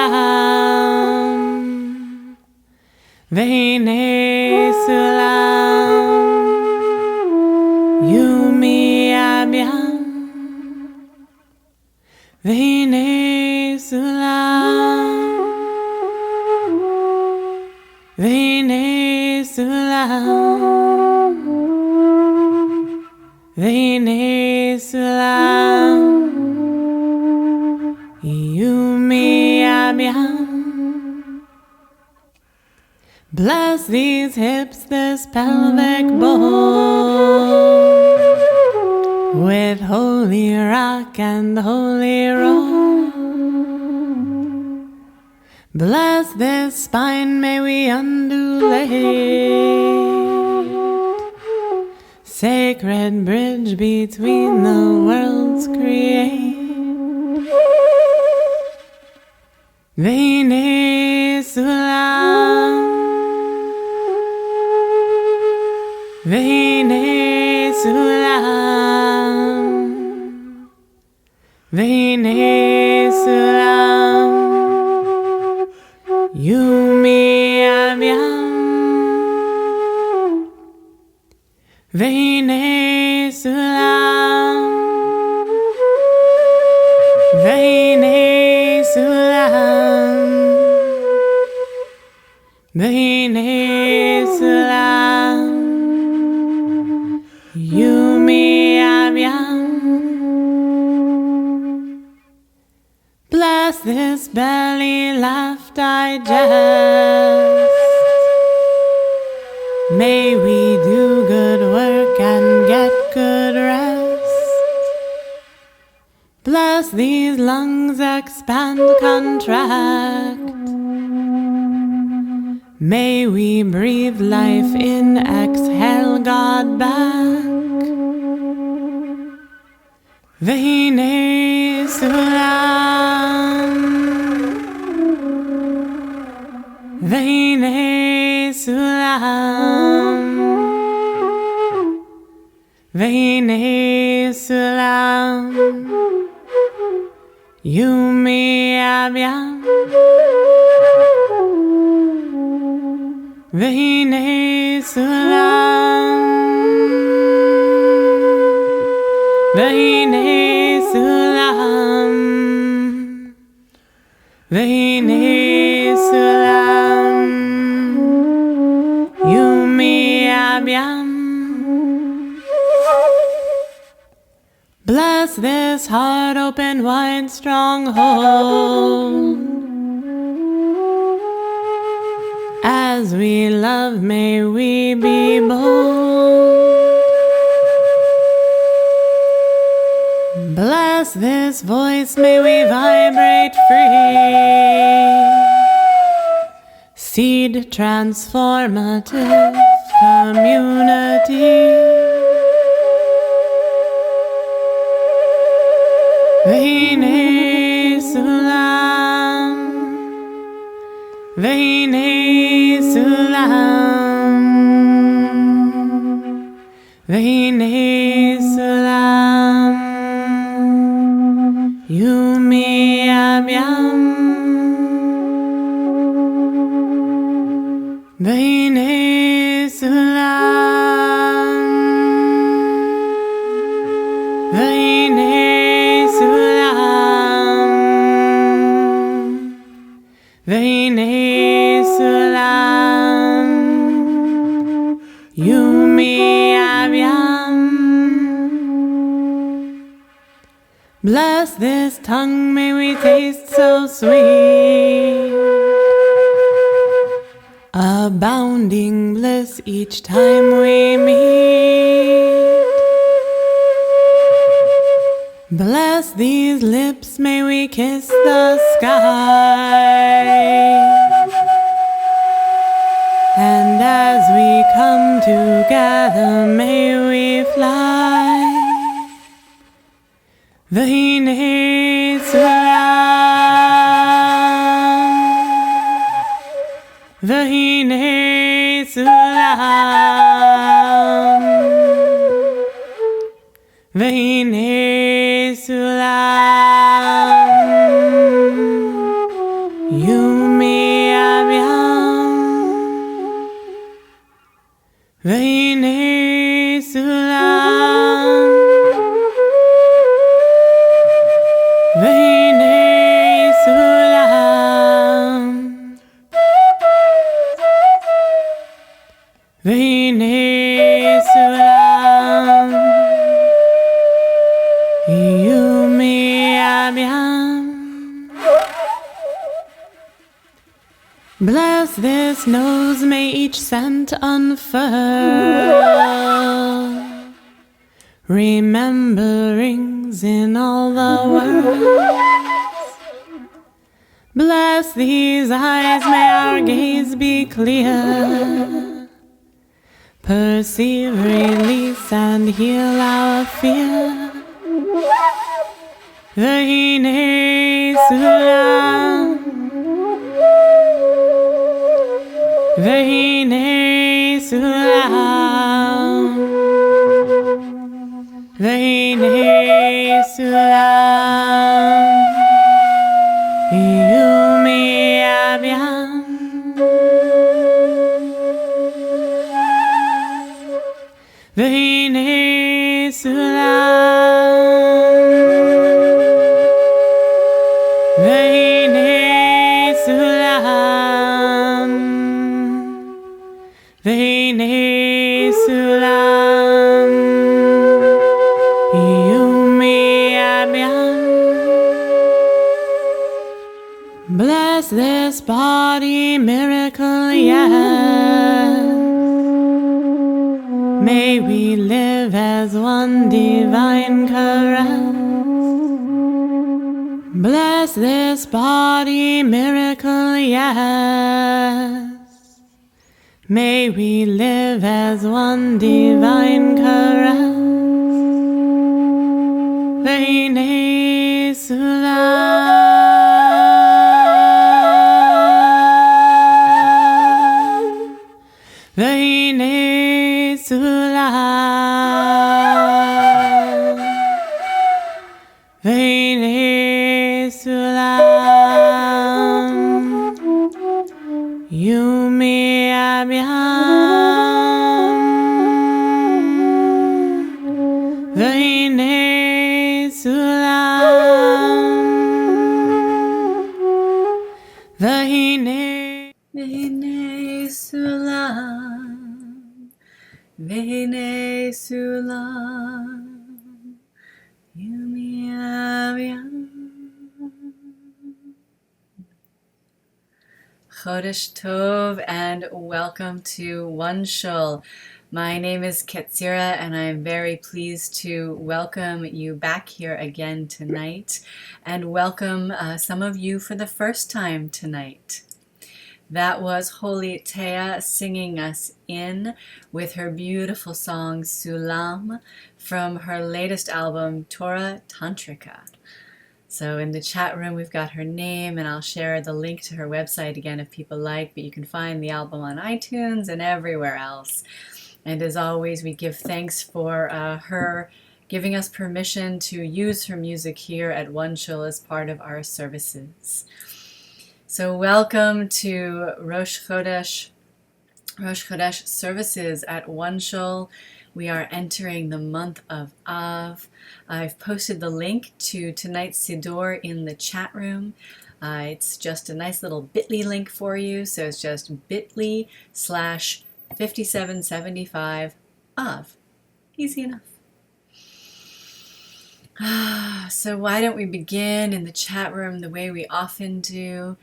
sulam, Veine sulam, Yumi abyam, Veine sulam, Veine sulam, Veine sulam, Yumi abyam. Bless these hips, this pelvic bowl, with holy rock and holy roll. Bless this spine, may we undulate, sacred bridge between the worlds create. Veine sulam, Veine sulam, Veine sulam, Yumi abyam, Veine sulam, Veine sulam, Veine sulam, Yumi abyam. Bless this belly, laugh, digest. May we do good work and get good rest. Bless these lungs, expand, contract. May we breathe life in, exhale God back. Veine sulam, Veine sulam, Veine sulam, Yumi abyam, Veine sulam, Veine sulam, Veine sulam, Yumi abyam. Bless this heart, open wide stronghold. As we love, may we be bold. Bless this voice, may we vibrate free. Seed transformative community. Veine sulam, Veine sulam, Veine sulam, Yumi abyam, Veine sulam, Veine sulam, Veine sulam, Yumi abyam. Bless this tongue, may we taste so sweet, abounding bliss each time we meet. Bless these lips, may we kiss the sky. And as we come together, may we fly. Veine sulam, Veine sulam, Veine sulam, V'hinei sulam, v'hinei sulam, v'hinei sulam, yumi abyam. Bless this nose, may each scent unfurl, rememberings in all the words. Bless these eyes, may our gaze be clear, perceive, release, and heal our fear. V'hinei sulam, v'hinei sulam, v'hinei sulam, yumi abyam. V'hinei sulam, v'hinei sulam, v'hinei sulam, yumi abyam. Bless this body, miracle, yes. May we live as one divine caress. Bless this body, miracle, yes. May we live as one divine caress. V'hinei sulam, v'hinei sulam, v'hinei sulam, yumi abyam. V'hinei sulam, v'hinei sulam, v'hinei sulam, yumi abyam. Chodesh Tov and welcome to OneShul. My name is Ketzirah and I'm very pleased to welcome you back here again tonight and welcome some of you for the first time tonight. That was Holy Tea singing us in with her beautiful song Sulam from her latest album Torah Tantrika. So in the chat room we've got her name and I'll share the link to her website again if people like, but you can find the album on iTunes and everywhere else. And as always, we give thanks for her giving us permission to use her music here at OneShul as part of our services. So welcome to Rosh Chodesh services at OneShul. We are entering the month of Av. I've posted the link to tonight's Siddur in the chat room. It's just a nice little bit.ly link for you. So it's just bit.ly/5775 Av. Easy enough. So why don't we begin in the chat room the way we often do,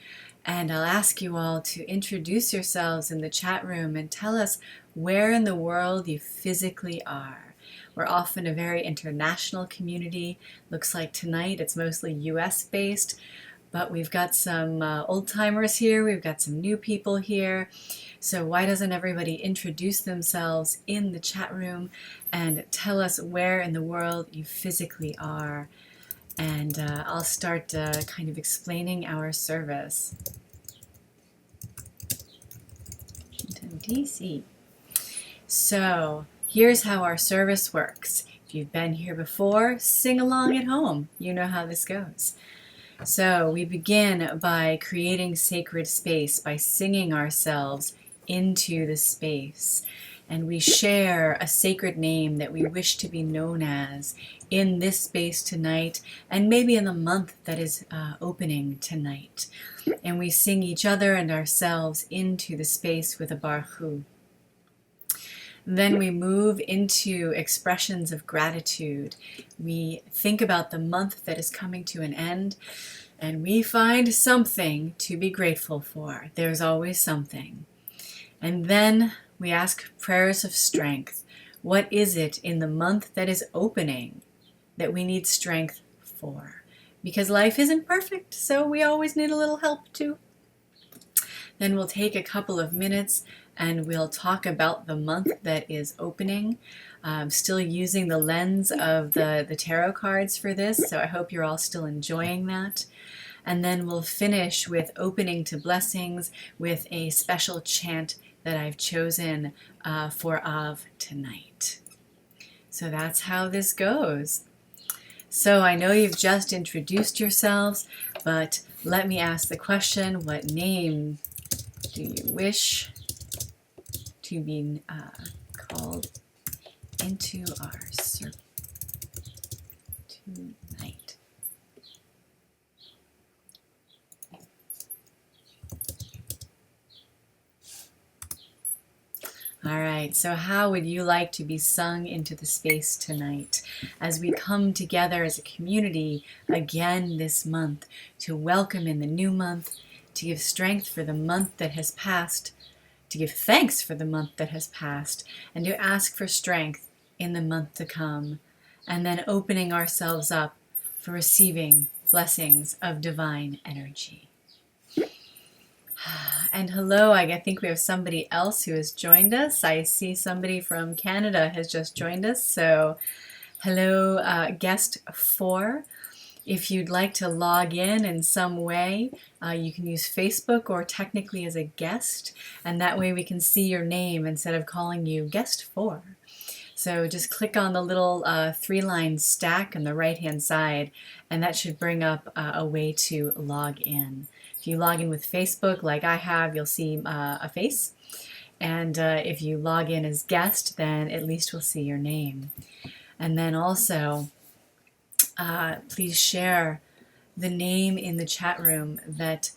and I'll ask you all to introduce yourselves in the chat room and tell us where in the world you physically are. We're often a very international community. Looks like tonight it's mostly US based, but we've got some old-timers here, we've got some new people here. So why doesn't everybody introduce themselves in the chat room and tell us where in the world you physically are? And I'll start kind of explaining our service. Washington, D.C. So here's how our service works. If you've been here before, sing along at home. You know how this goes. So we begin by creating sacred space, by singing ourselves into the space. and we share a sacred name that we wish to be known as in this space tonight, and maybe in the month that is opening tonight. And we sing each other and ourselves into the space with a Baruch Hu. Then we move into expressions of gratitude. We think about the month that is coming to an end, and we find something to be grateful for. There's always something. And then we ask prayers of strength. What is it in the month that is opening that we need strength for? Because life isn't perfect, so we always need a little help too. Then we'll take a couple of minutes and we'll talk about the month that is opening. I'm still using the lens of the tarot cards for this, so I hope you're all still enjoying that. And then we'll finish with opening to blessings with a special chant that I've chosen for Av tonight. So that's how this goes. So I know you've just introduced yourselves, but let me ask the question, what name do you wish to be called into our circle tonight? All right, so how would you like to be sung into the space tonight as we come together as a community again this month to welcome in the new month, to give strength for the month that has passed, to give thanks for the month that has passed, and to ask for strength in the month to come, and then opening ourselves up for receiving blessings of divine energy. And hello, I think we have somebody else who has joined us. I see somebody from Canada has just joined us. So hello, guest 4. If you'd like to log in some way, you can use Facebook or technically as a guest, and that way we can see your name instead of calling you guest 4. So just click on the little 3-line stack on the right-hand side, and that should bring up a way to log in. If you log in with Facebook, like I have, you'll see a face. And if you log in as guest, then at least we'll see your name. And then also, please share the name in the chat room that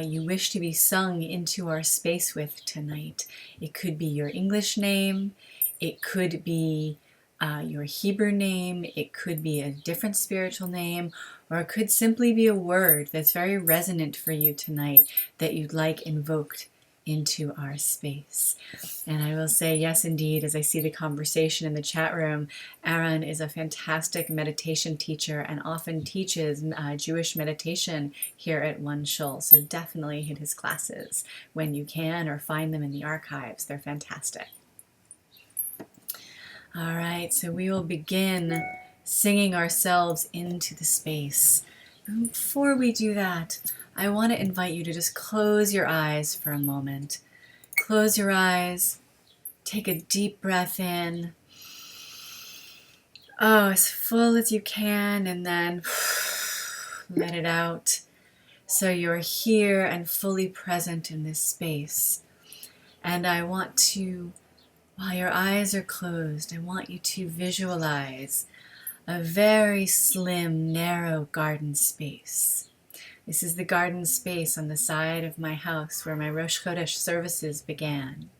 you wish to be sung into our space with tonight. It could be your English name. It could be your Hebrew name. It could be a different spiritual name, or it could simply be a word that's very resonant for you tonight that you'd like invoked into our space. And I will say, yes, indeed, as I see the conversation in the chat room, Aaron is a fantastic meditation teacher and often teaches Jewish meditation here at OneShul. So definitely hit his classes when you can, or find them in the archives. They're fantastic. All right, so we will begin singing ourselves into the space. And before we do that, I want to invite you to just close your eyes for a moment. Close your eyes, take a deep breath in. Oh, as full as you can, and then let it out. So you're here and fully present in this space. And I want to, while your eyes are closed, I want you to visualize a very slim, narrow garden space. This is the garden space on the side of my house where my Rosh Chodesh services began.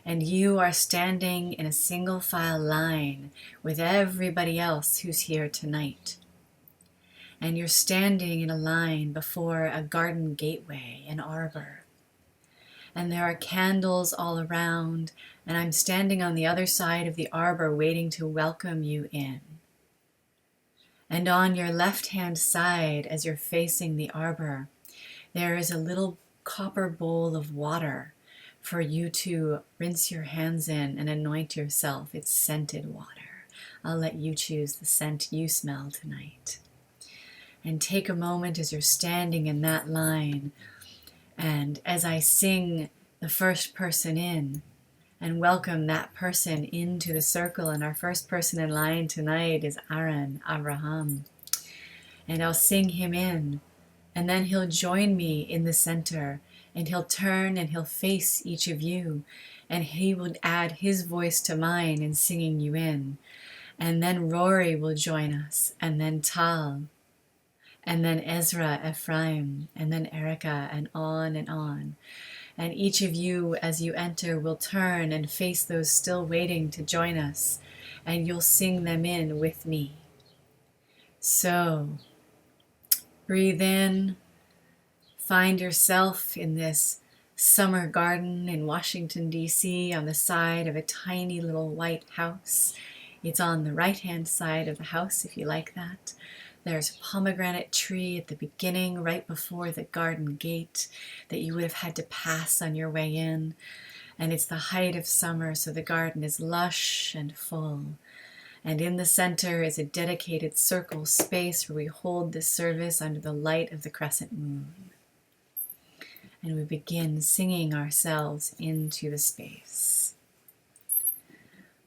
And you are standing in a single file line with everybody else who's here tonight. And you're standing in a line before a garden gateway, an arbor. And there are candles all around, and I'm standing on the other side of the arbor waiting to welcome you in. And on your left-hand side, as you're facing the arbor, there is a little copper bowl of water for you to rinse your hands in and anoint yourself. It's scented water. I'll let you choose the scent you smell tonight. And take a moment as you're standing in that line, and as I sing the first person in, and welcome that person into the circle. And our first person in line tonight is Aaron, Abraham. And I'll sing him in And then he'll join me in the center, and he'll turn and he'll face each of you, and he will add his voice to mine in singing you in. And then Rory will join us, and then Tal, and then Ezra, Ephraim, and then Erica, and on and on. And each of you, as you enter, will turn and face those still waiting to join us, and you'll sing them in with me. So, breathe in, find yourself in this summer garden in Washington, D.C., on the side of a tiny little white house. It's on the right-hand side of the house, if you like that. There's a pomegranate tree at the beginning, right before the garden gate, that you would have had to pass on your way in. And it's the height of summer, so the garden is lush and full. And in the center is a dedicated circle space where we hold this service under the light of the crescent moon. And we begin singing ourselves into the space.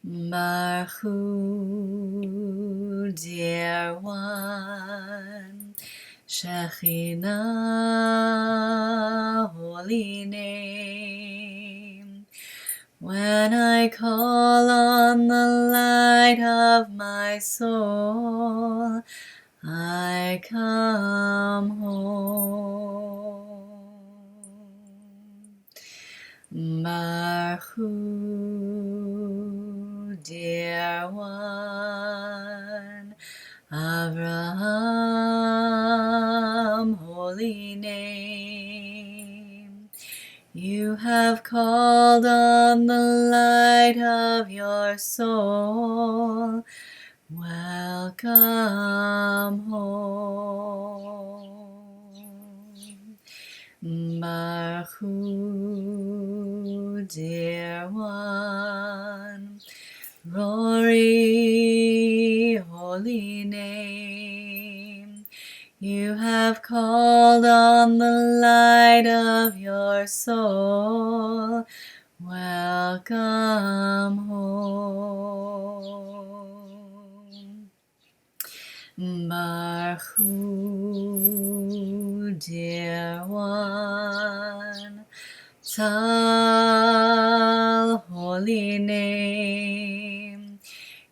Baruch Hu, dear one, Shekhinah, holy name. When I call on the light of my soul, I come home. Baruch Hu, dear one, Avraham, holy name. You have called on the light of your soul. Welcome home. Baruch Hu, dear one, Rory, holy name. You have called on the light of your soul. Welcome home. Baruch Hu, dear one, Tal, holy name.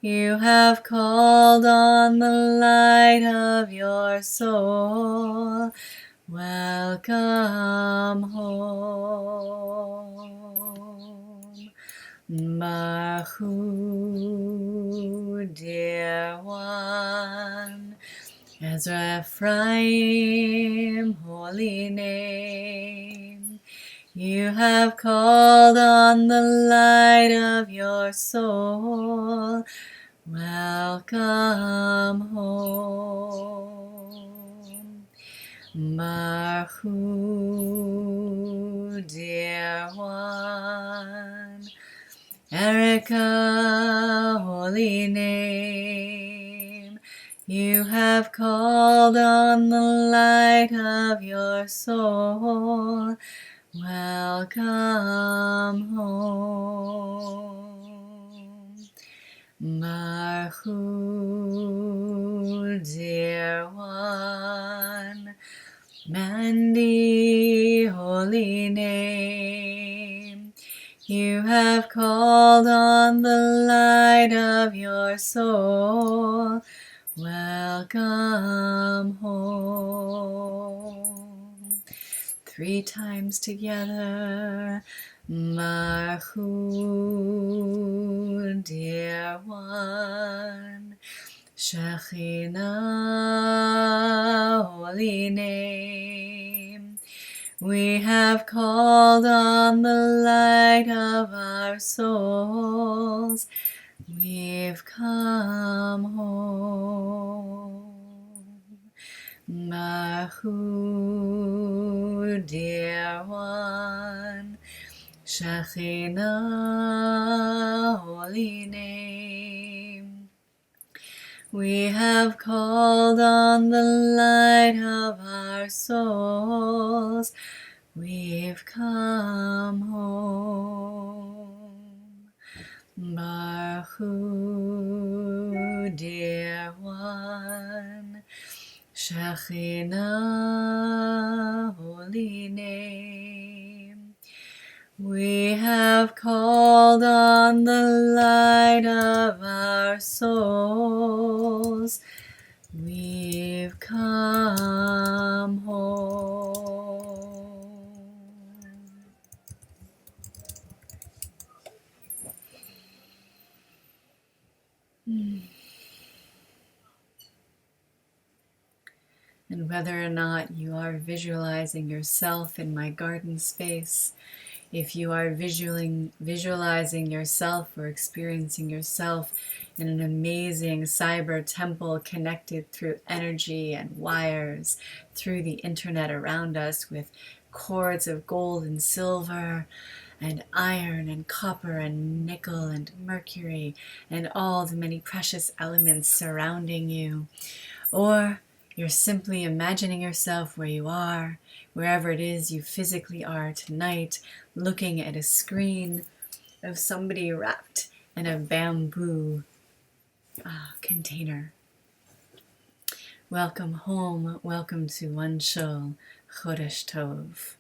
You have called on the light of your soul. Welcome home. Baruch Hu, dear one, Ezra, Ephraim, holy name. You have called on the light of your soul. Welcome home. Baruch Hu, dear one, Erica, holy name. You have called on the light of your soul. Welcome home. Baruch Hu, dear one, Mandy, holy name. You have called on the light of your soul. Welcome home. 3 times together. Baruch Hu, dear one, Shekhinah, holy name. We have called on the light of our souls. We've come home. Baruch Hu, dear one, Shekhinah, holy name. We have called on the light of our souls. We've come home. Baruch Hu, dear one, Shekhinah, holy name. We have called on the light of our souls. We've come home. And whether or not you are visualizing yourself in my garden space, if you are visualizing yourself or experiencing yourself in an amazing cyber temple connected through energy and wires, through the internet around us with cords of gold and silver and iron and copper and nickel and mercury and all the many precious elements surrounding you, or you're simply imagining yourself where you are, wherever it is you physically are tonight, looking at a screen of somebody wrapped in a bamboo container. Welcome home, welcome to OneShul, Chodesh Tov.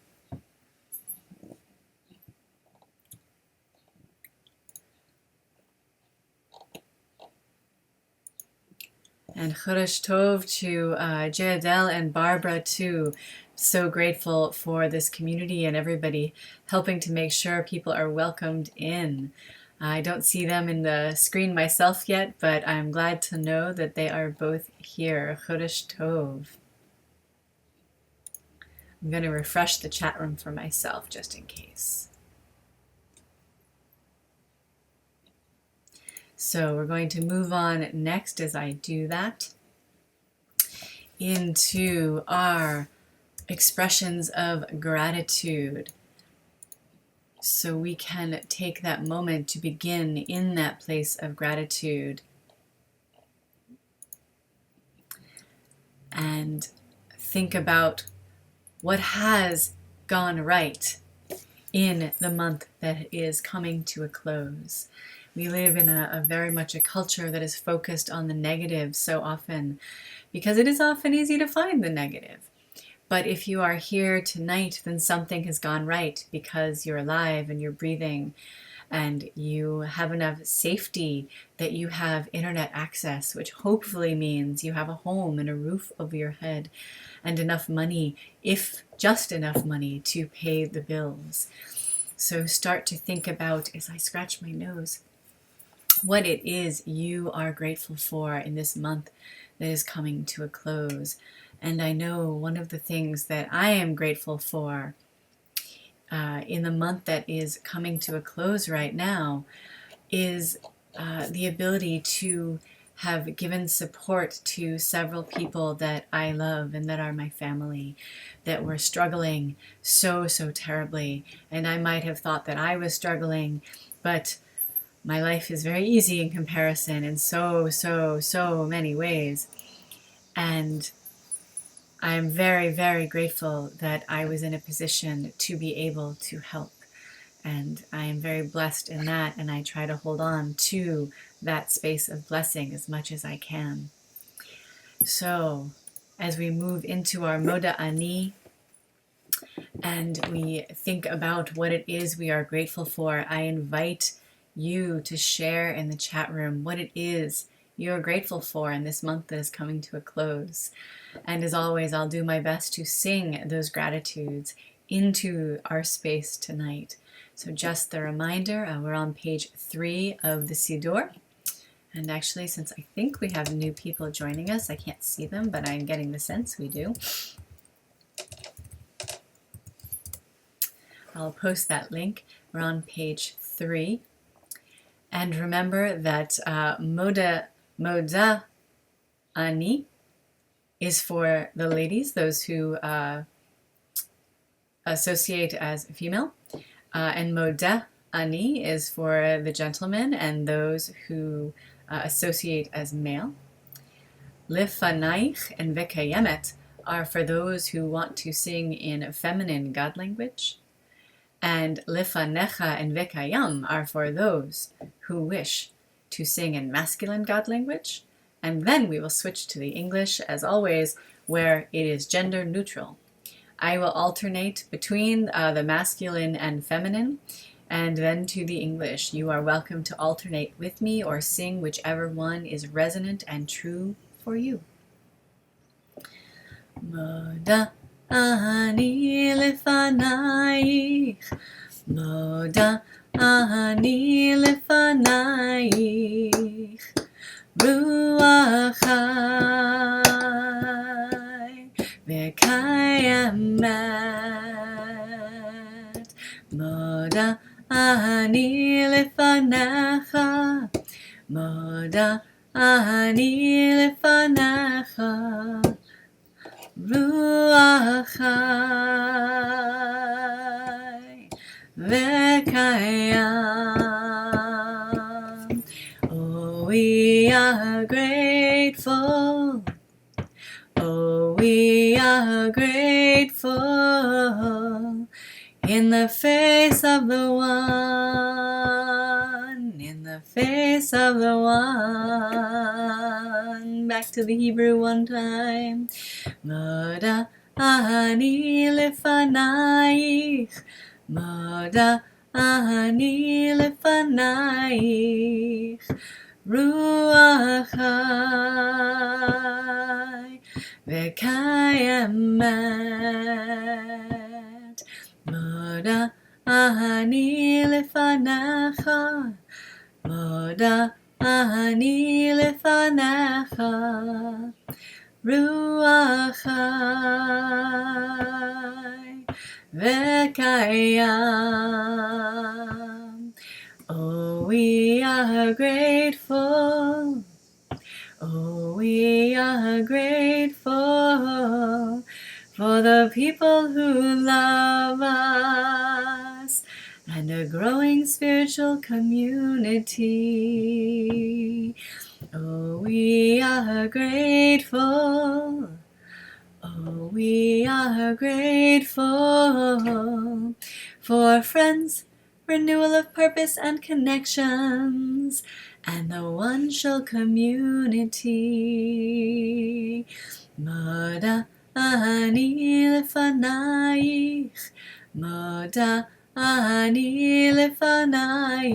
And Chodesh Tov to Jadel and Barbara too. So grateful for this community and everybody helping to make sure people are welcomed in. I don't see them in the screen myself yet, but I'm glad to know that they are both here. Chodesh Tov. I'm going to refresh the chat room for myself just in case. So we're going to move on next as I do that into our expressions of gratitude. So we can take that moment to begin in that place of gratitude and think about what has gone right in the month that is coming to a close. We live in a very much a culture that is focused on the negative so often, because it is often easy to find the negative. But if you are here tonight, then something has gone right because you're alive and you're breathing and you have enough safety that you have internet access, which hopefully means you have a home and a roof over your head and enough money, if just enough money, to pay the bills. So start to think about, as I scratch my nose, what it is you are grateful for in this month that is coming to a close. And I know one of the things that I am grateful for in the month that is coming to a close right now is the ability to have given support to several people that I love and that are my family that were struggling so terribly. And I might have thought that I was struggling, but my life is very easy in comparison in so many ways. And I'm very grateful that I was in a position to be able to help. And I am very blessed in that, and I try to hold on to that space of blessing as much as I can. So, as we move into our Moda Ani, and we think about what it is we are grateful for, I invite you to share in the chat room what it is you're grateful for in this month that is coming to a close. And as always, I'll do my best to sing those gratitudes into our space tonight. So just the reminder, we're on page 3 of the Siddur. And actually, since I think we have new people joining us, I can't see them, but I'm getting the sense we do. I'll post that link. We're on page 3. And remember that Moda Ani is for the ladies, those who associate as female. And Moda Ani is for the gentlemen and those who associate as male. Lifanaich and Vekayemet are for those who want to sing in feminine God language. And Lifanecha and Vekayam are for those who wish to sing in masculine God language. And then we will switch to the English, as always, where it is gender neutral. I will alternate between the masculine and feminine, and then to the English. You are welcome to alternate with me or sing whichever one is resonant and true for you. Moda ani lefanayich, Moda ani lefanayich, Ruach Chai v'kayamat. Moda ani lefanecha, Moda ani lefanecha, Ruach Chai v'kayam. Oh, we are grateful. Oh, we are grateful in the face of the one, in the face of the one. Back to the Hebrew one time. Moda ani lefanayich, Moda ani lefanayich, Ruach Chai v'kayamat. Moda ani lefanecha, Moda ani lefanecha, Ruach Chai v'kayam. Oh, we are grateful. Oh, we are grateful for the people who love us and a growing spiritual community. Oh, we are grateful. Oh, we are grateful for friends, renewal of purpose and connections, and the OneShul community. Moda ani lefanayich, Moda ani lefanayich,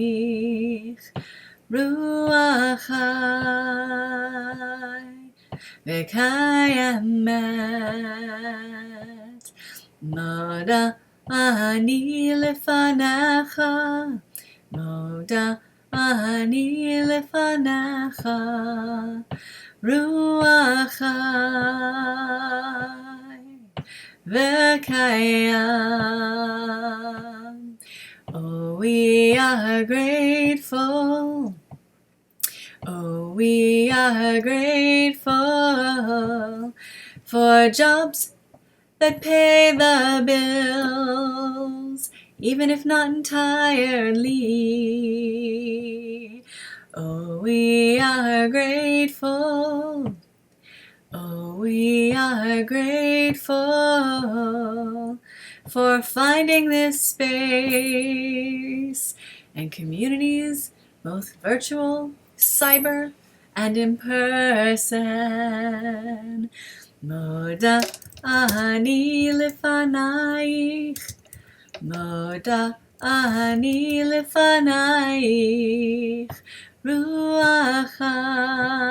Ruach Chai v'kayamat. Moda ani lefanecha, Moda ani lefanecha, Ruach Chai v'kayam. Oh, we are grateful. Oh, we are grateful for jobs that pay the bills, even if not entirely. Oh, we are grateful. Oh, we are grateful for finding this space and communities, both virtual, cyber, and in person. Moda ani lefanayich, Moda ani lefanayich, Ruach Chai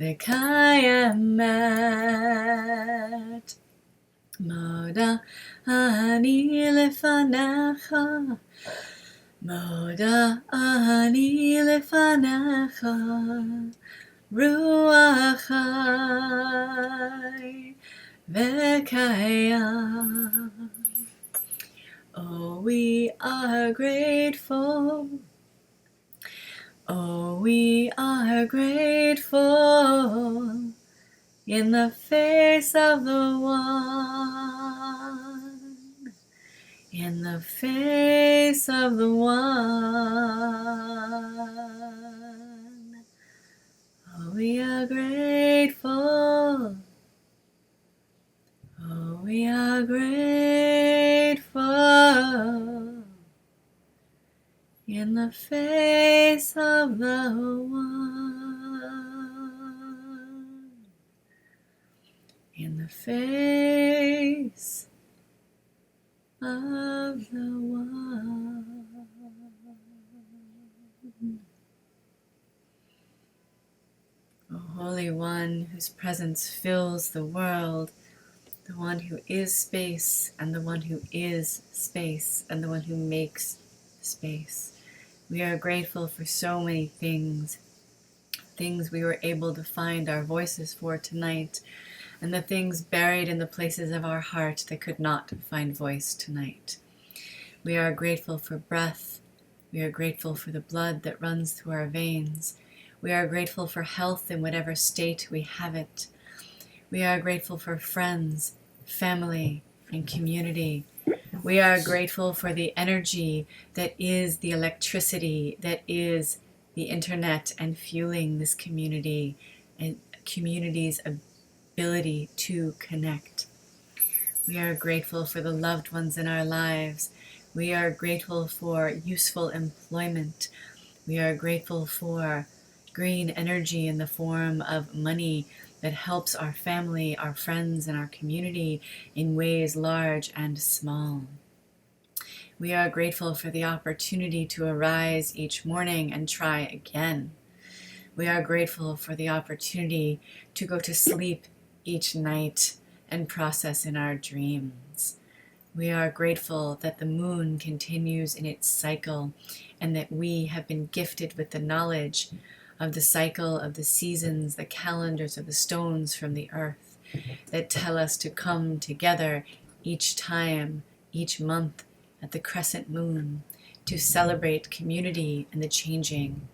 v'kayamat. Moda ani lefanecha, Moda ani lefanecha, Ruach Chai v'kayam. Oh, we are grateful. Oh, we are grateful in the face of the one, in the face of the one. Oh, we are grateful. Oh, we are grateful in the face of the one, in the face of the One. O Holy One, whose presence fills the world, the one who is space, and the one who is space, and the one who makes space. We are grateful for so many things we were able to find our voices for tonight, and the things buried in the places of our heart that could not find voice tonight. We are grateful for breath. We are grateful for the blood that runs through our veins. We are grateful for health in whatever state we have it. We are grateful for friends, family, and community. We are grateful for the energy that is the electricity, that is the internet, and fueling this community and community's ability to connect. We are grateful for the loved ones in our lives. We are grateful for useful employment. We are grateful for green energy in the form of money that helps our family, our friends, and our community in ways large and small. We are grateful for the opportunity to arise each morning and try again. We are grateful for the opportunity to go to sleep each night and process in our dreams. We are grateful that the moon continues in its cycle and that we have been gifted with the knowledge of the cycle of the seasons, the calendars of the stones from the earth that tell us to come together each time, each month at the crescent moon to celebrate community and the changing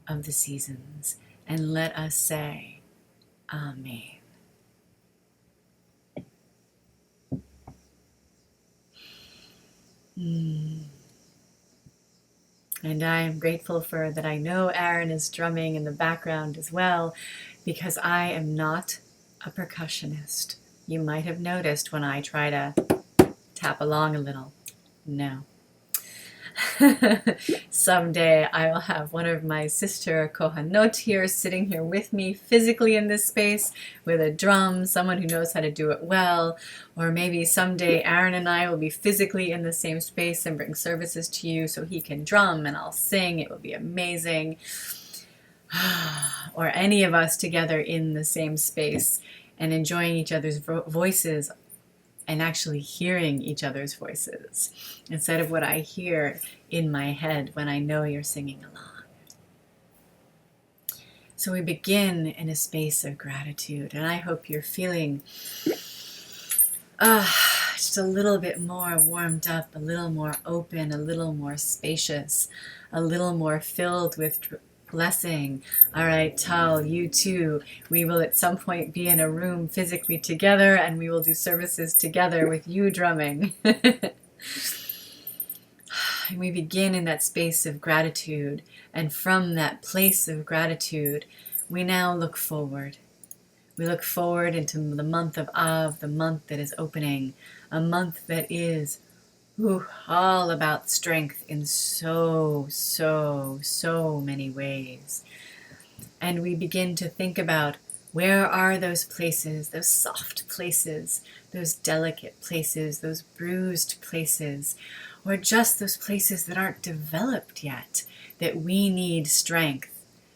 of the seasons. And let us say, Amen. And I am grateful for that. I know Aaron is drumming in the background as well, because I am not a percussionist. You might have noticed when I try to tap along a little. No. Someday I will have one of my sister Kohanot here sitting here with me physically in this space with a drum, someone who knows how to do it well. Or maybe someday Aaron and I will be physically in the same space and bring services to you so he can drum and I'll sing. It will be amazing. Or any of us together in the same space and enjoying each other's voices and actually hearing each other's voices instead of what I hear in my head when I know you're singing along. So we begin in a space of gratitude, and I hope you're feeling just a little bit more warmed up, a little more open, a little more spacious, a little more filled with blessing. All right, Tal, you too. We will at some point be in a room physically together and we will do services together with you drumming. And we begin in that space of gratitude. And from that place of gratitude, we now look forward. We look forward into the month of Av, the month that is opening, a month that is all about strength in so many ways. And we begin to think about where are those places, those soft places, those delicate places, those bruised places, or just those places that aren't developed yet, that we need strength,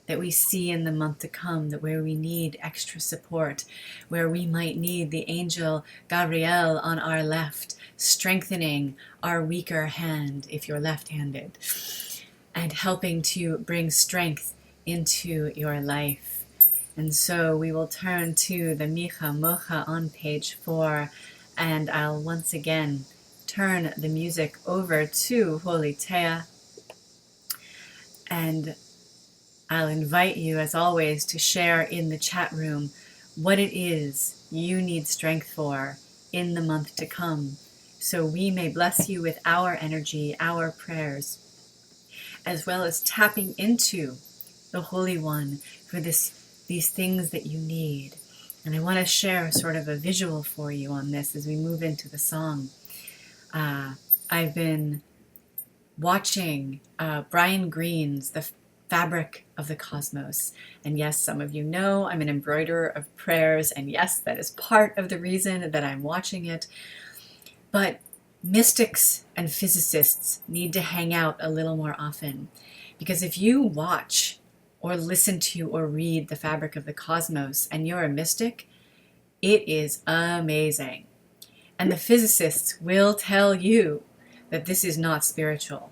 that we see in the month to come, that where we need extra support, where we might need the angel Gabriel on our left, strengthening our weaker hand, if you're left-handed, and helping to bring strength into your life. And so we will turn to the Micha Mocha on page 4, and I'll once again turn the music over to Holy Tea, and I'll invite you, as always, to share in the chat room what it is you need strength for in the month to come, so we may bless you with our energy, our prayers, as well as tapping into the Holy One for these things that you need. And I want to share sort of a visual for you on this as we move into the song. I've been watching Brian Greene's, the fabric of the cosmos. And yes, some of you know I'm an embroiderer of prayers, and yes, that is part of the reason that I'm watching it. But mystics and physicists need to hang out a little more often, because if you watch or listen to or read the fabric of the cosmos and you're a mystic, it is amazing. And the physicists will tell you that this is not spiritual.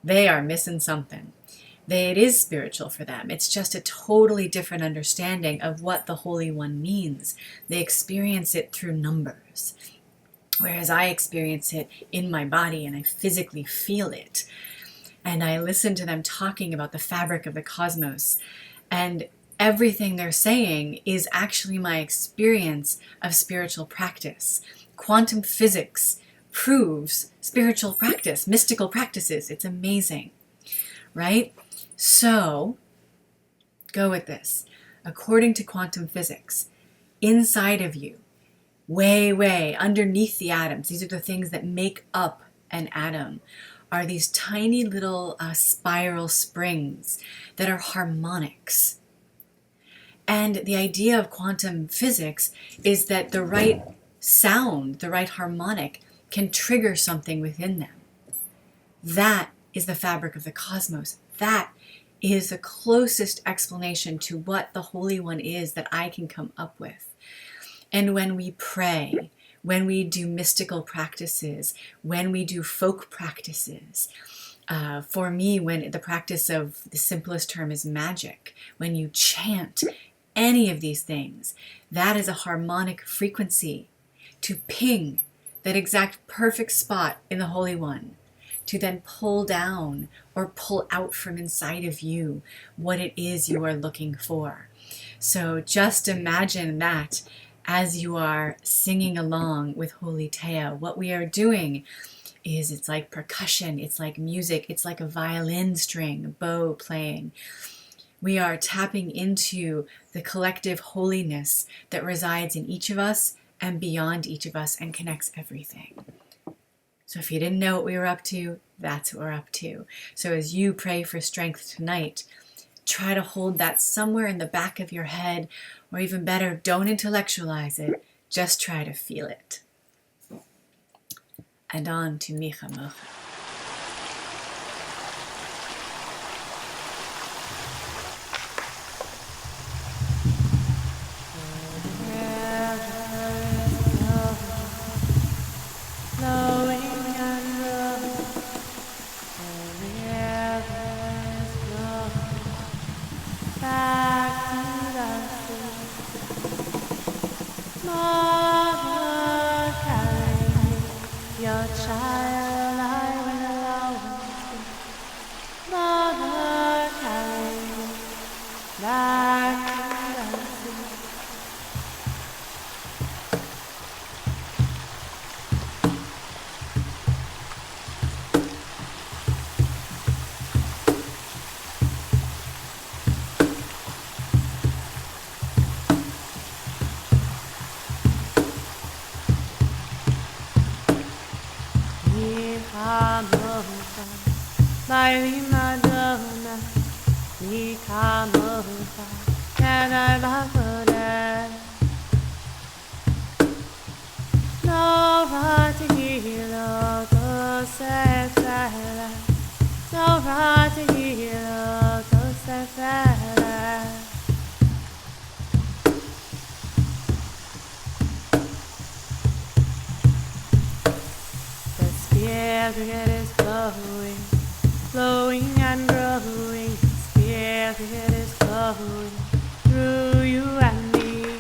They are missing something. It is spiritual for them. It's just a totally different understanding of what the Holy One means. They experience it through numbers, whereas I experience it in my body and I physically feel it. And I listen to them talking about the fabric of the cosmos, and everything they're saying is actually my experience of spiritual practice. Quantum physics proves spiritual practice, mystical practices. It's amazing, right? So, go with this. According to quantum physics, inside of you, way underneath the atoms, these are the things that make up an atom, are these tiny little spiral springs that are harmonics. And the idea of quantum physics is that the right sound, the right harmonic, can trigger something within them. That is the fabric of the cosmos. That is the closest explanation to what the Holy One is that I can come up with. And when we pray, when we do mystical practices, when we do folk practices, for me, when the practice of the simplest term is magic, when you chant any of these things, that is a harmonic frequency to ping that exact perfect spot in the Holy One, to then pull down or pull out from inside of you what it is you are looking for. So just imagine that as you are singing along with Holy Taya, what we are doing is it's like percussion, it's like music, it's like a violin string, bow playing. We are tapping into the collective holiness that resides in each of us and beyond each of us and connects everything. So if you didn't know what we were up to, that's what we're up to. So as you pray for strength tonight, try to hold that somewhere in the back of your head, or even better, don't intellectualize it, just try to feel it. And on to Micha Mocha. Mighty Madonna, Nika Mocha, and I love her. No Ratihilo, to se fela. No Ratihilo, to se fela. The Spirit is flowing. Flowing and growing, Spirit is flowing through you and me.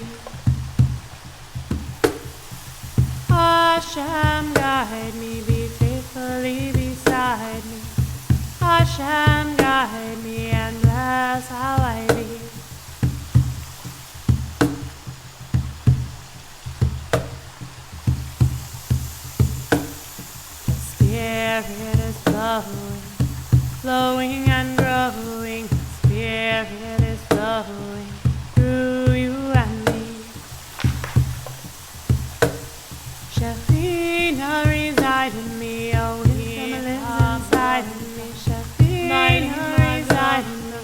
Hashem, guide me, be faithfully beside me. Hashem, guide me and bless how I live. The Spirit is flowing. Flowing and growing, Spirit is flowing through you and me. Shekhinah reside in me, oh wisdom lives inside in me. Shekhinah reside in me.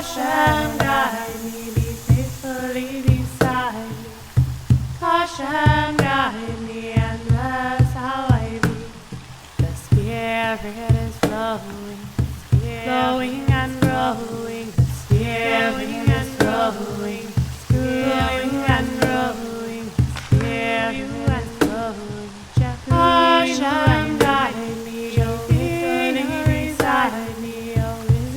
Hashem, guide me, be faithfully beside me. Hashem, guide me, and bless how I be. The Spirit is flowing, flowing and growing. The Spirit is flowing, growing and growing. The Spirit is flowing. Hashem, guide me, faithfully beside me.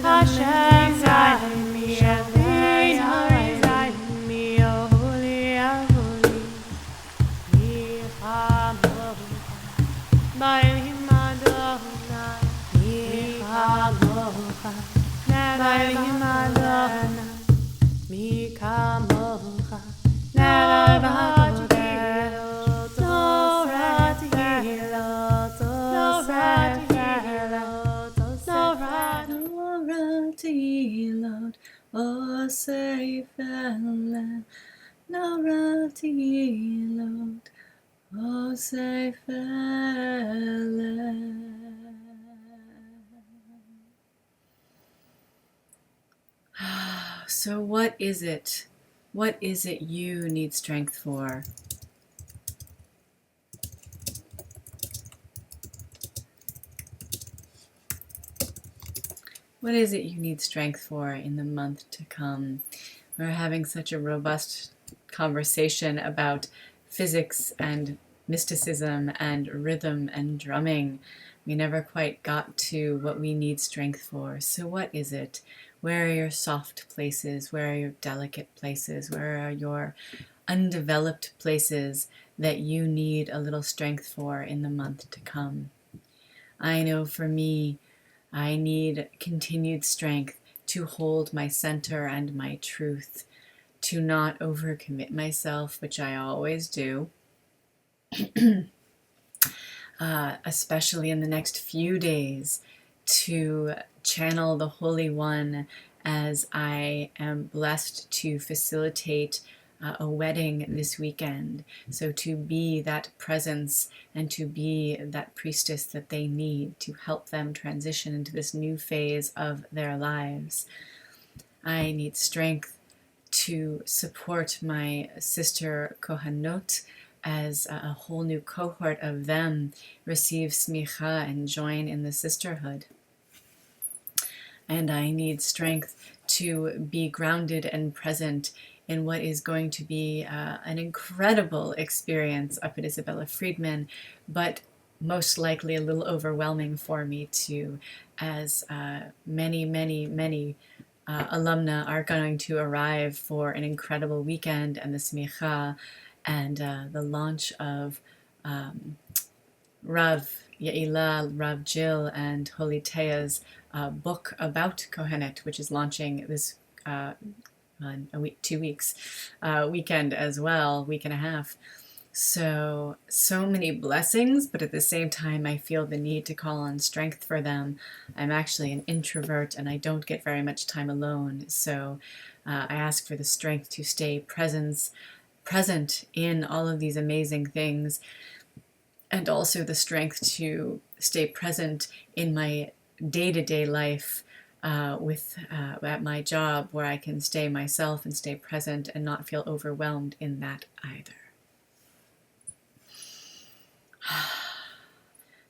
Hashem, guide me, and bless how I be. Oh, holy and holy. Oh, safe land, no rati Lord, oh, safe land. So what is it? What is it you need strength for? What is it you need strength for in the month to come? We're having such a robust conversation about physics and mysticism and rhythm and drumming. We never quite got to what we need strength for. So what is it? Where are your soft places? Where are your delicate places? Where are your undeveloped places that you need a little strength for in the month to come? I know for me, I need continued strength to hold my center and my truth, to not overcommit myself, which I always do, especially in the next few days, to channel the Holy One as I am blessed to facilitate a wedding this weekend. So to be that presence and to be that priestess that they need to help them transition into this new phase of their lives. I need strength to support my sister Kohanot as a whole new cohort of them receive smicha and join in the sisterhood. And I need strength to be grounded and present in what is going to be an incredible experience up at Isabella Friedman, but most likely a little overwhelming for me too, as many alumna are going to arrive for an incredible weekend and the smicha and the launch of Rav Yaila, Rav Jill, and Holy Tea's book about Kohenet, which is launching this week, 2 weeks weekend as well, week and a half. So many blessings, but at the same time, I feel the need to call on strength for them. I'm actually an introvert and I don't get very much time alone. So I ask for the strength to stay present in all of these amazing things, and also the strength to stay present in my day-to-day life at my job, where I can stay myself and stay present and not feel overwhelmed in that either.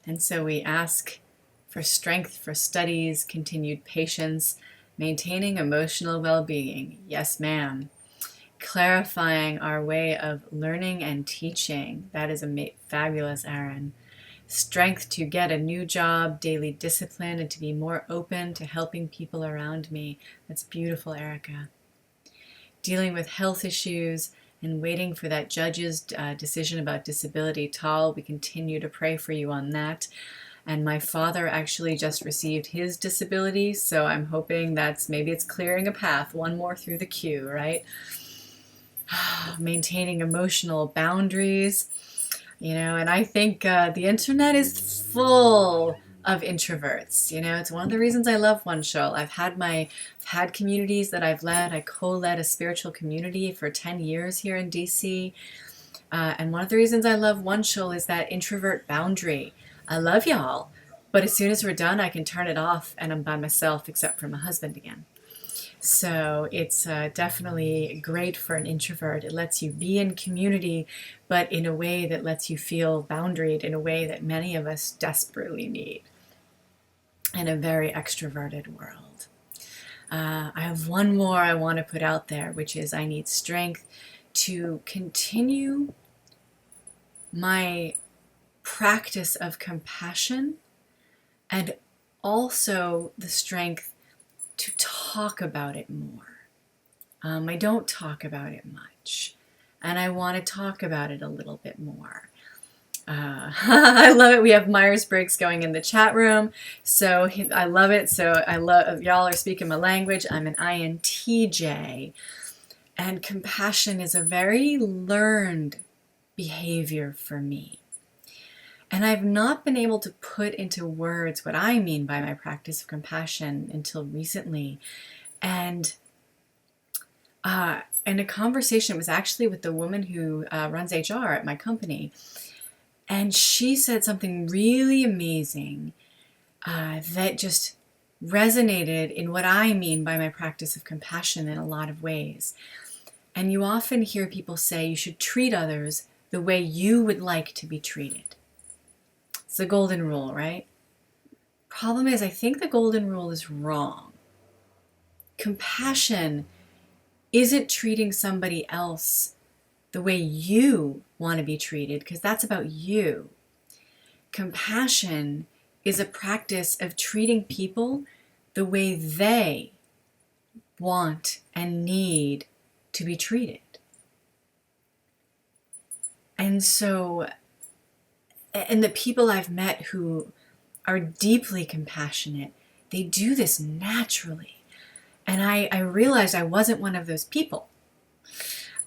And so we ask for strength for studies, continued patience, maintaining emotional well-being. Yes, ma'am. Clarifying our way of learning and teaching. That is fabulous, Aaron. Strength to get a new job, daily discipline, and to be more open to helping people around me. That's beautiful, Erica. Dealing with health issues and waiting for that judge's decision about disability. Tal, we continue to pray for you on that. And my father actually just received his disability, so I'm hoping maybe it's clearing a path, one more through the queue, right? Maintaining emotional boundaries. And I think the internet is full of introverts. You know, it's one of the reasons I love OneShul. I've had communities that I've led. I co-led a spiritual community for 10 years here in DC. And one of the reasons I love OneShul is that introvert boundary. I love y'all, but as soon as we're done, I can turn it off and I'm by myself except for my husband again. So it's definitely great for an introvert. It lets you be in community, but in a way that lets you feel boundaried, in a way that many of us desperately need in a very extroverted world. I have one more I want to put out there, which is I need strength to continue my practice of compassion and also the strength to talk about it more. I don't talk about it much, and I want to talk about it a little bit more. I love it. We have Myers-Briggs going in the chat room, so I love it. So I love y'all are speaking my language. I'm an INTJ, and compassion is a very learned behavior for me. And I've not been able to put into words what I mean by my practice of compassion until recently. And in a conversation, it was actually with the woman who runs HR at my company. And she said something really amazing that just resonated in what I mean by my practice of compassion in a lot of ways. And you often hear people say you should treat others the way you would like to be treated. It's the golden rule, right? Problem is, I think the golden rule is wrong. Compassion isn't treating somebody else the way you want to be treated, because that's about you. Compassion is a practice of treating people the way they want and need to be treated. And so, and the people I've met who are deeply compassionate, they do this naturally. And I realized I wasn't one of those people.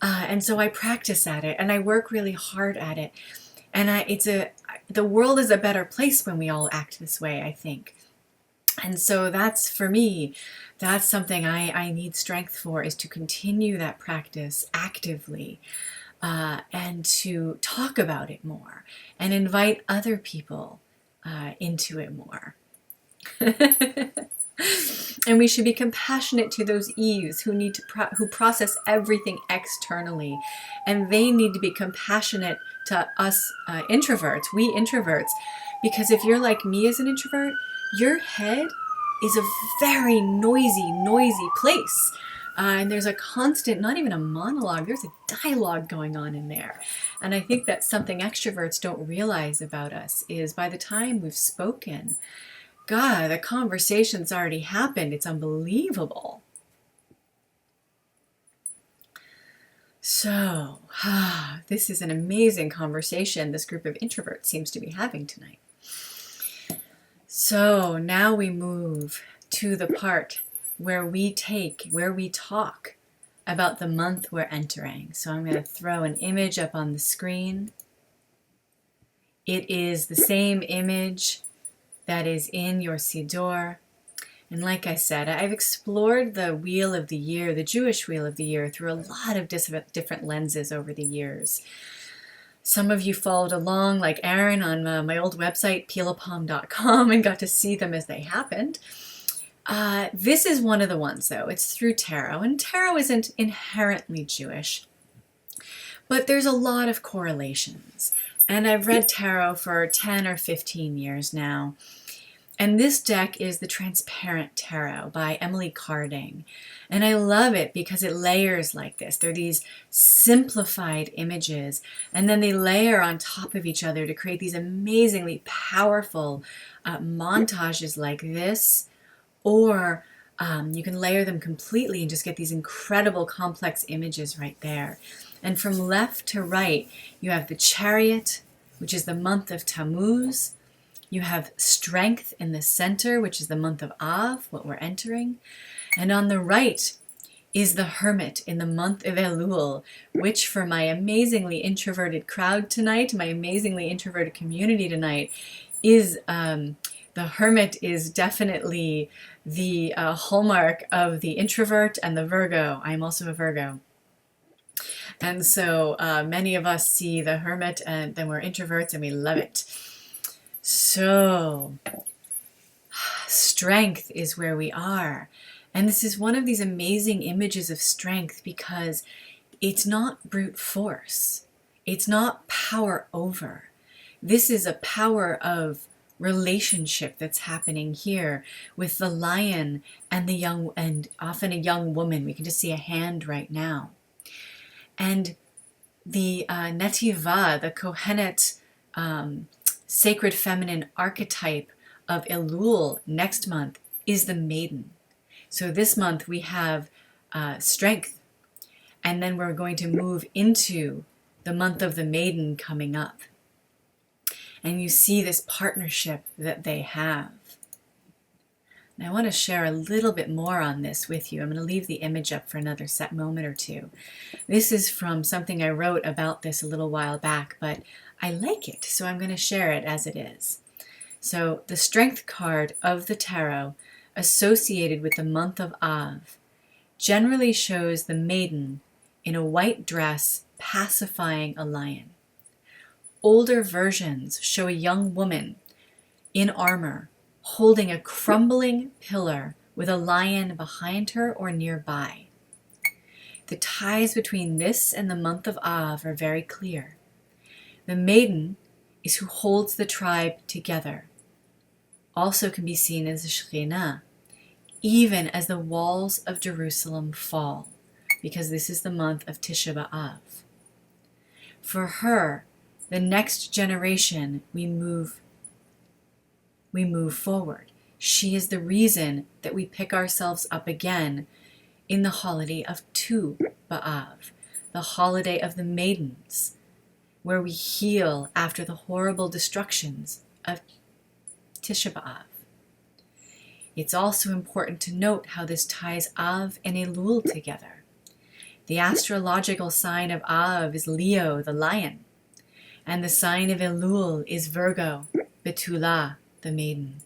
And so I practice at it and I work really hard at it. And the world is a better place when we all act this way, I think. And so that's, for me, that's something I need strength for, is to continue that practice actively. And to talk about it more and invite other people into it more. And we should be compassionate to those Eves who need to who process everything externally, and they need to be compassionate to us introverts, we introverts, because if you're like me as an introvert, your head is a very noisy place. And there's a constant, not even a monologue, there's a dialogue going on in there. And I think that's something extroverts don't realize about us, is by the time we've spoken, God, the conversation's already happened. It's unbelievable. So, this is an amazing conversation this group of introverts seems to be having tonight. So now we move to the part where we talk about the month we're entering. So I'm going to throw an image up on the screen. It is the same image that is in your Siddur. And like I said, I've explored the Wheel of the Year, the Jewish Wheel of the Year, through a lot of different lenses over the years. Some of you followed along, like Aaron, on my old website, peelapalm.com, and got to see them as they happened. This is one of the ones, though. It's through tarot, and tarot isn't inherently Jewish, but there's a lot of correlations. And I've read tarot for 10 or 15 years now. And this deck is the Transparent Tarot by Emily Carding. And I love it because it layers like this. They're these simplified images, and then they layer on top of each other to create these amazingly powerful montages like this. Or you can layer them completely and just get these incredible complex images right there. And from left to right, you have the Chariot, which is the month of Tammuz. You have Strength in the center, which is the month of Av, what we're entering. And on the right is the Hermit in the month of Elul, which for my amazingly introverted crowd tonight, my amazingly introverted community tonight, is The Hermit is definitely the hallmark of the introvert and the Virgo. I'm also a Virgo. And so many of us see the Hermit and then we're introverts and we love it. So strength is where we are. And this is one of these amazing images of strength because it's not brute force. It's not power over. This is a power of relationship that's happening here with the lion and the young, and often a young woman. We can just see a hand right now. And the Netivah, the Kohenet sacred feminine archetype of Elul next month is the maiden. So this month we have strength, and then we're going to move into the month of the maiden coming up. And you see this partnership that they have. And I want to share a little bit more on this with you. I'm going to leave the image up for another set moment or two. This is from something I wrote about this a little while back, but I like it, so I'm going to share it as it is. So the strength card of the tarot associated with the month of Av generally shows the maiden in a white dress pacifying a lion. Older versions show a young woman in armor holding a crumbling pillar with a lion behind her or nearby. The ties between this and the month of Av are very clear. The maiden is who holds the tribe together. Also can be seen as the Shekhinah, even as the walls of Jerusalem fall, because this is the month of Tisha B'Av. For her, the next generation, we move forward. She is the reason that we pick ourselves up again in the holiday of Tu B'Av, the holiday of the maidens, where we heal after the horrible destructions of Tisha B'Av. It's also important to note how this ties Av and Elul together. The astrological sign of Av is Leo, the lion, and the sign of Elul is Virgo, Betula, the maiden.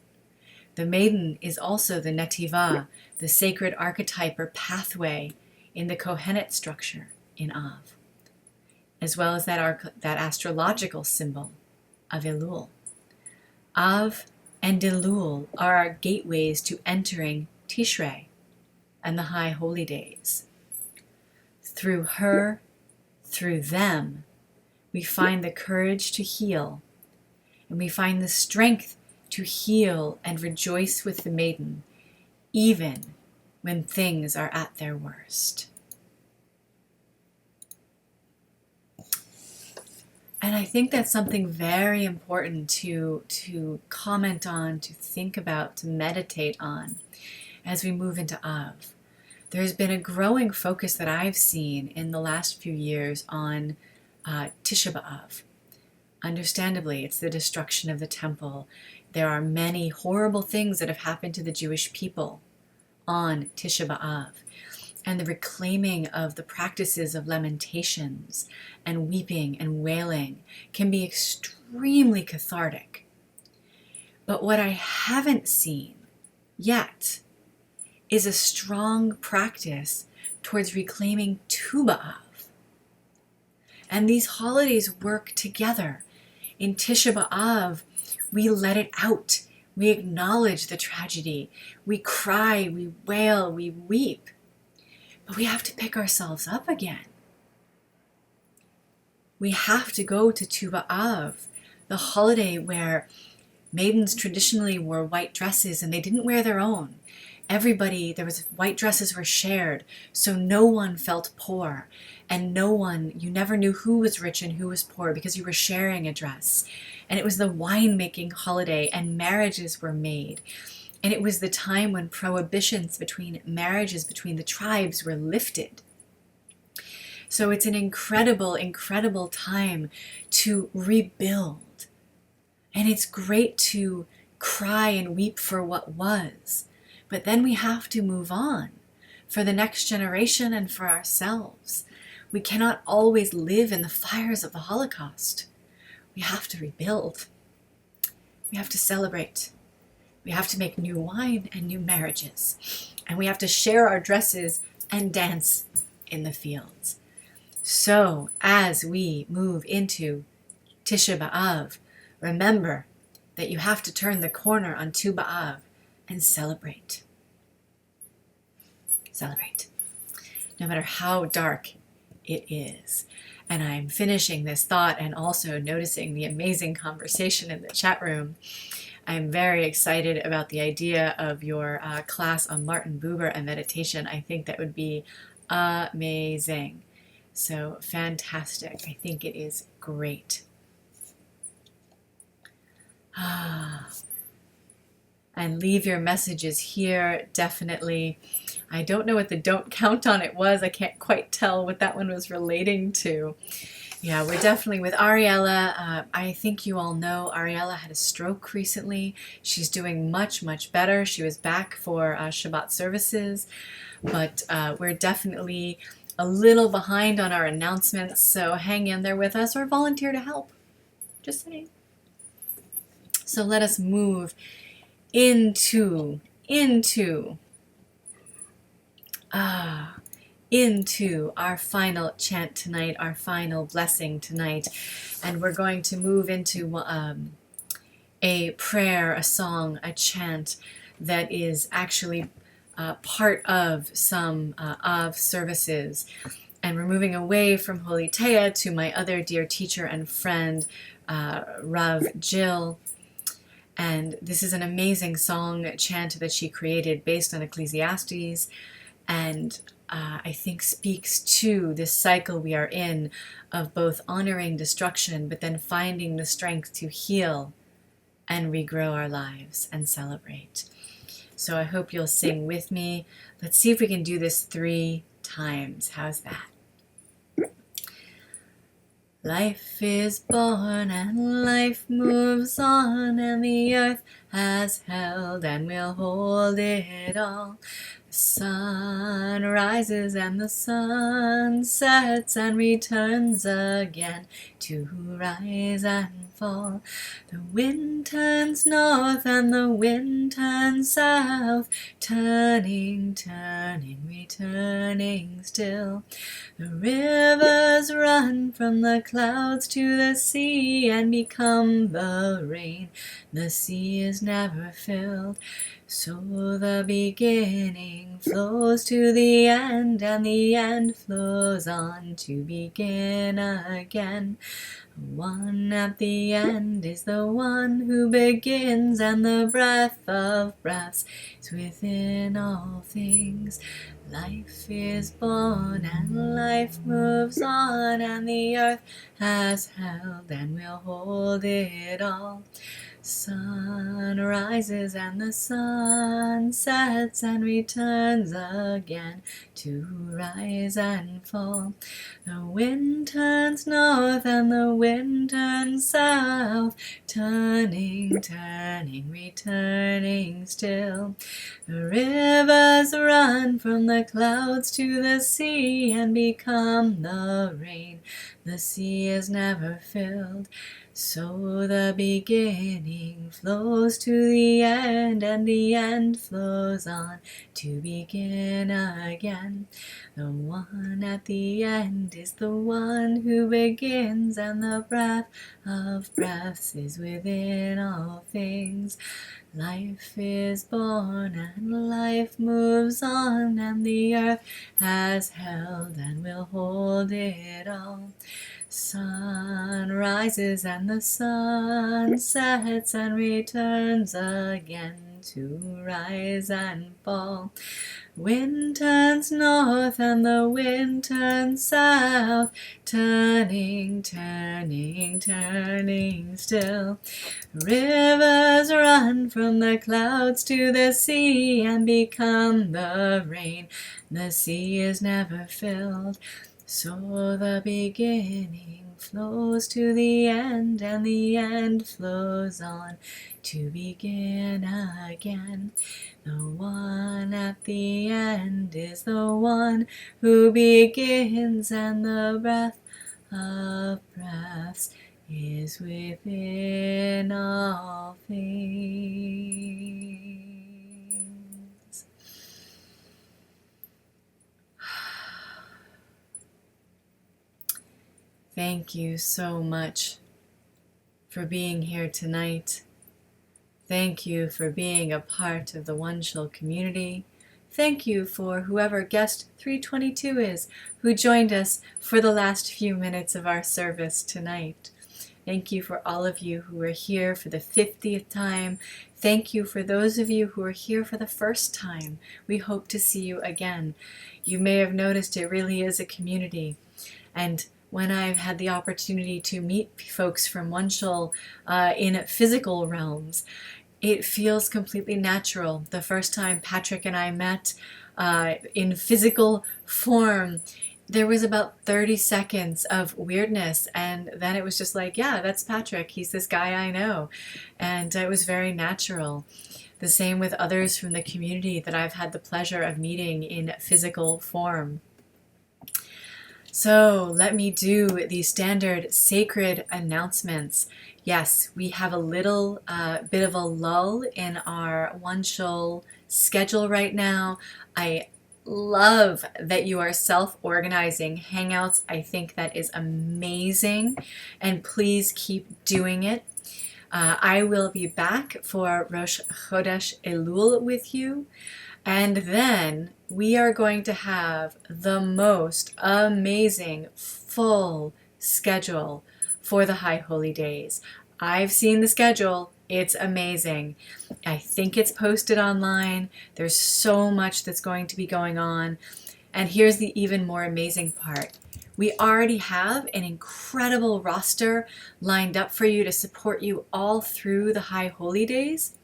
The maiden is also the Netivah, the sacred archetype or pathway in the Kohenet structure in Av, as well as that astrological symbol of Elul. Av and Elul are our gateways to entering Tishrei and the high holy days. Through her, through them, we find the courage to heal, and we find the strength to heal and rejoice with the maiden, even when things are at their worst. And I think that's something very important to comment on, to think about, to meditate on as we move into Av. There's been a growing focus that I've seen in the last few years on Tisha B'Av. Understandably, it's the destruction of the temple. There are many horrible things that have happened to the Jewish people on Tisha B'Av. And the reclaiming of the practices of lamentations and weeping and wailing can be extremely cathartic. But what I haven't seen yet is a strong practice towards reclaiming Tu B'Av. And these holidays work together. In Tisha B'Av, we let it out. We acknowledge the tragedy. We cry, we wail, we weep. But we have to pick ourselves up again. We have to go to Tu B'Av, the holiday where maidens traditionally wore white dresses and they didn't wear their own. White dresses were shared, so no one felt poor. And you never knew who was rich and who was poor because you were sharing a dress. And it was the wine-making holiday and marriages were made. And it was the time when prohibitions between marriages between the tribes were lifted. So it's an incredible, incredible time to rebuild. And it's great to cry and weep for what was. But then we have to move on for the next generation and for ourselves. We cannot always live in the fires of the Holocaust. We have to rebuild. We have to celebrate. We have to make new wine and new marriages. And we have to share our dresses and dance in the fields. So as we move into Tisha B'Av, remember that you have to turn the corner on Tu B'Av and celebrate. Celebrate. No matter how dark it is. And I'm finishing this thought and also noticing the amazing conversation in the chat room. I'm very excited about the idea of your class on Martin Buber and meditation. I think that would be amazing. So fantastic. I think it is great. And leave your messages here, definitely. I don't know what the don't count on it was. I can't quite tell what that one was relating to. Yeah, we're definitely with Ariella. I think you all know Ariella had a stroke recently. She's doing much, much better. She was back for Shabbat services, but we're definitely a little behind on our announcements, so hang in there with us or volunteer to help. Just saying. So let us move into our final chant tonight, our final blessing tonight. And we're going to move into a prayer, a song, a chant that is actually part of some Av services. And we're moving away from Holy Taya to my other dear teacher and friend, Rav Jill. And this is an amazing song chant that she created based on Ecclesiastes, and I think speaks to this cycle we are in of both honoring destruction, but then finding the strength to heal and regrow our lives and celebrate. So I hope you'll sing with me. Let's see if we can do this 3 times. How's that? Life is born and life moves on, and the earth has held and will hold it all. The sun rises and the sun sets and returns again to rise and fall. The wind turns north and the wind turns south, turning, turning, returning still. The rivers run from the clouds to the sea and become the rain. The sea is never filled. So the beginning flows to the end, and the end flows on to begin again. The one at the end is the one who begins, and the breath of breaths is within all things. Life is born and life moves on, and the earth has held and will hold it all. Sun rises and the sun sets and returns again to rise and fall. The wind turns north and the wind turns south, turning, turning, returning still. The rivers run from the clouds to the sea and become the rain. The sea is never filled. So the beginning flows to the end, and the end flows on to begin again. The one at the end is the one who begins, and the breath of breaths is within all things. Life is born and life moves on, and the earth has held and will hold it all. Sun rises and the sun sets and returns again to rise and fall. Wind turns north and the wind turns south, turning, turning, turning still. Rivers run from the clouds to the sea and become the rain. The sea is never filled. So the beginning flows to the end, and the end flows on to begin again. The one at the end is the one who begins, and the breath of breaths is within all things. Thank you so much for being here tonight. Thank you for being a part of the OneShul community. Thank you for whoever guest 322 is who joined us for the last few minutes of our service tonight. Thank you for all of you who are here for the 50th time. Thank you for those of you who are here for the first time. We hope to see you again. You may have noticed it really is a community. And when I've had the opportunity to meet folks from OneShul in physical realms, it feels completely natural. The first time Patrick and I met in physical form, there was about 30 seconds of weirdness, and then it was just like, yeah, that's Patrick. He's this guy I know. And it was very natural. The same with others from the community that I've had the pleasure of meeting in physical form. So let me do the standard sacred announcements. Yes, we have a little bit of a lull in our OneShul schedule right now. I love that you are self-organizing Hangouts. I think that is amazing, and please keep doing it. I will be back for Rosh Chodesh Elul with you, and then we are going to have the most amazing full schedule for the High Holy Days. I've seen the schedule. It's amazing. I think it's posted online. There's so much that's going to be going on. And here's the even more amazing part. We already have an incredible roster lined up for you to support you all through the High Holy Days.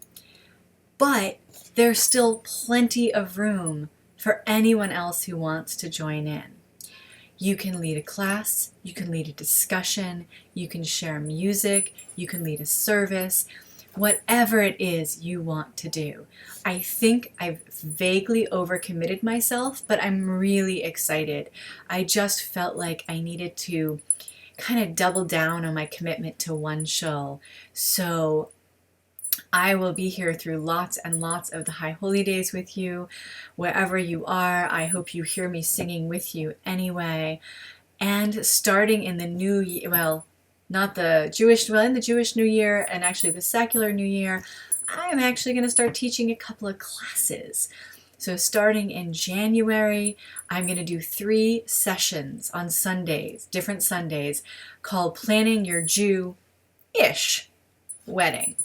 But there's still plenty of room for anyone else who wants to join in. You can lead a class, you can lead a discussion, you can share music, you can lead a service, whatever it is you want to do. I think I've vaguely overcommitted myself, but I'm really excited. I just felt like I needed to kind of double down on my commitment to OneShul. So I will be here through lots and lots of the High Holy Days with you. Wherever you are, I hope you hear me singing with you anyway. And starting in the new year, well, not the Jewish, well, in the Jewish New Year and actually the secular New Year, I'm actually going to start teaching a couple of classes. So starting in January, I'm going to do 3 sessions on Sundays, different Sundays, called Planning Your Jew-ish Wedding.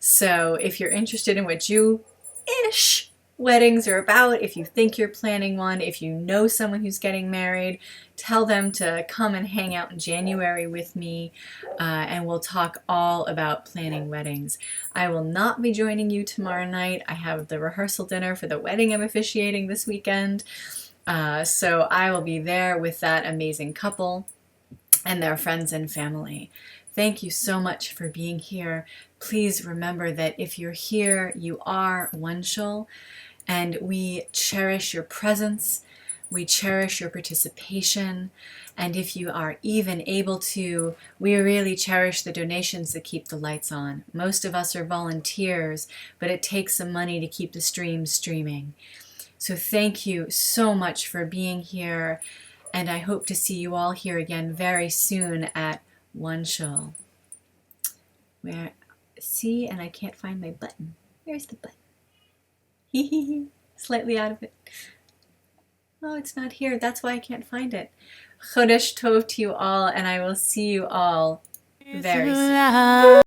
So if you're interested in what Jew-ish weddings are about, if you think you're planning one, if you know someone who's getting married, tell them to come and hang out in January with me, and we'll talk all about planning weddings. I will not be joining you tomorrow night. I have the rehearsal dinner for the wedding I'm officiating this weekend, so I will be there with that amazing couple and their friends and family. Thank you so much for being here. Please remember that if you're here, you are OneShul, and we cherish your presence, we cherish your participation, and if you are even able to, we really cherish the donations that keep the lights on. Most of us are volunteers, but it takes some money to keep the stream streaming. So thank you so much for being here, and I hope to see you all here again very soon at OneShul. See, and I can't find my button. Where's the button? Hee. Slightly out of it. Oh, it's not here. That's why I can't find it. Chodesh Tov to you all, and I will see you all very soon.